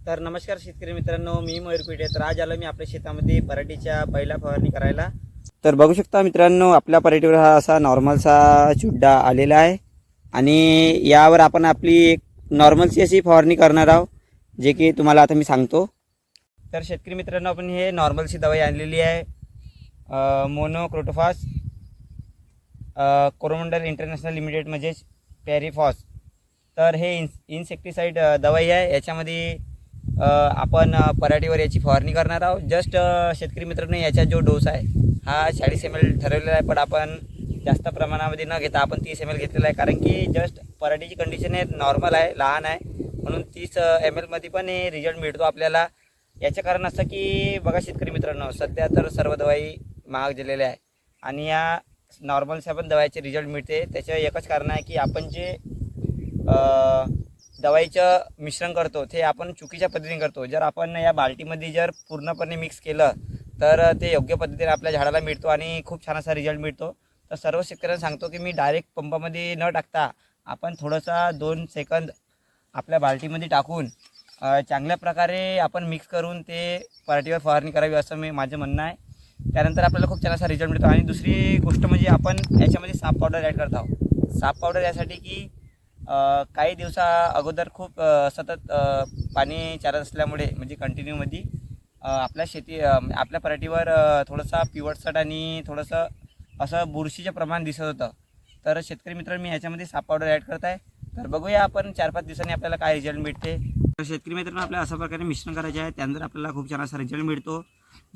तर नमस्कार शेतकरी मित्रांनो, मी मयूर पेठे. तर आज आलो मी आपल्या शेतामध्ये पराठीच्या पहिला फवारणी करायला. तर बघू शकता मित्रांनो, आपल्या पराठीवर हा असा नॉर्मलचा चुड्डा आलेला आहे आणि यावर आपण आपली एक नॉर्मलची अशी फवारणी करणार आहोत, जे की तुम्हाला आता मी सांगतो. तर शेतकरी मित्रांनो, आपण हे नॉर्मलची दवाई आणलेली आहे, मोनोक्रोटोफॉस कोरोमंडल इंटरनॅशनल लिमिटेड म्हणजेच पॅरिफॉस. तर हे इन्सेक्टिसाईड दवाई आहे. याच्यामध्ये आपण पराठीवर याची फवारणी करणार आहोत. जस्ट शेतकरी मित्रांनो, याचा जो डोस आहे हा 40 ml ठरवलेला आहे, पण आपण जास्त प्रमाणामध्ये न घेता आपण 30 ml घेतलेला आहे, कारण की जस्ट पराठीची कंडिशन आहे, नॉर्मल आहे, लहान आहे, म्हणून 30 ml मध्ये पण हे रिझल्ट मिळतो आपल्याला. याचं कारण असं की बघा शेतकरी मित्रांनो, सध्या तर सर्व दवाई महाग झालेल्या आहे आणि या नॉर्मलच्या पण दवाईचे रिझल्ट मिळते. त्याचं एकच कारण आहे की आपण जे दवाईचं मिश्रण करतो ते आपण चुकीच्या पद्धतीने करतो. जर आपण या बाल्टीमध्ये जर पूर्णपणे मिक्स केलं तर ते योग्य पद्धतीने आपल्या झाडाला मिळतो आणि खूप छान असा रिझल्ट मिळतो. तर सर्व शेतकऱ्यांना सांगतो की मी डायरेक्ट पंपामध्ये न टाकता आपण थोडंसा 2 सेकंद आपल्या बाल्टीमध्ये टाकून चांगल्या प्रकारे आपण मिक्स करून ते पराठीवर फवारणी करावी, असं माझं म्हणणं आहे. त्यानंतर आपल्याला खूप छान असा रिझल्ट मिळतो. आणि दुसरी गोष्ट म्हणजे आपण याच्यामध्ये साप पावडर ॲड करत आहोत. साप पावडर यासाठी की काही दिवसा अगोदर खूप सतत पाणी चारत असल्यामुळे म्हणजे कंटिन्यूमध्ये आपल्या पराठीवर थोडंसं पिवळसट आणि थोडंसं असं बुरशीचं प्रमाण दिसत होतं. तर शेतकरी मित्रांनो, मी याच्यामध्ये साप पावडर ॲड करत आहे. तर बघूया आपण 4-5 दिवसांनी आपल्याला काय रिझल्ट मिळते. तर शेतकरी मित्रांनो, आपल्याला अशा प्रकारे मिश्रण करायचे आहे, त्यानंतर आपल्याला खूप छान असा रिझल्ट मिळतो.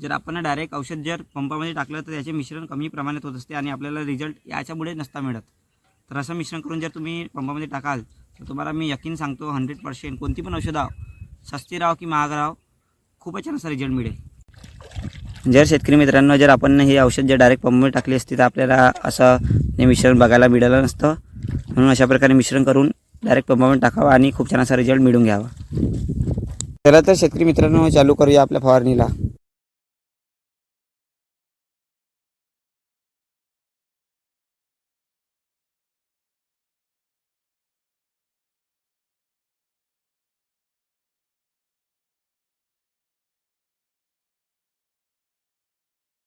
जर आपण डायरेक्ट औषध जर पंपामध्ये टाकलं तर त्याचे मिश्रण कमी प्रमाणात होत असते आणि आपल्याला रिझल्ट याच्यामुळे नसता मिळत. तर असं मिश्रण करून जर तुम्ही पंपामध्ये टाकाल तर तुम्हाला मी यकीन सांगतो 100% कोणती पण औषध सस्ती राहो की महाग राहो, खूपच छान असा रिझल्ट मिळेल. जर शेतकरी मित्रांनो, जर आपण हे औषध जर डायरेक्ट पंपामध्ये टाकले असते तर आपल्याला असं हे मिश्रण बघायला मिळालं नसतं. म्हणून अशा प्रकारे मिश्रण करून डायरेक्ट पंपामध्ये टाकावं आणि खूप छान असा रिझल्ट मिळून घ्यावा. चला तर शेतकरी मित्रांनो, चालू करूया आपल्या फवारणीला.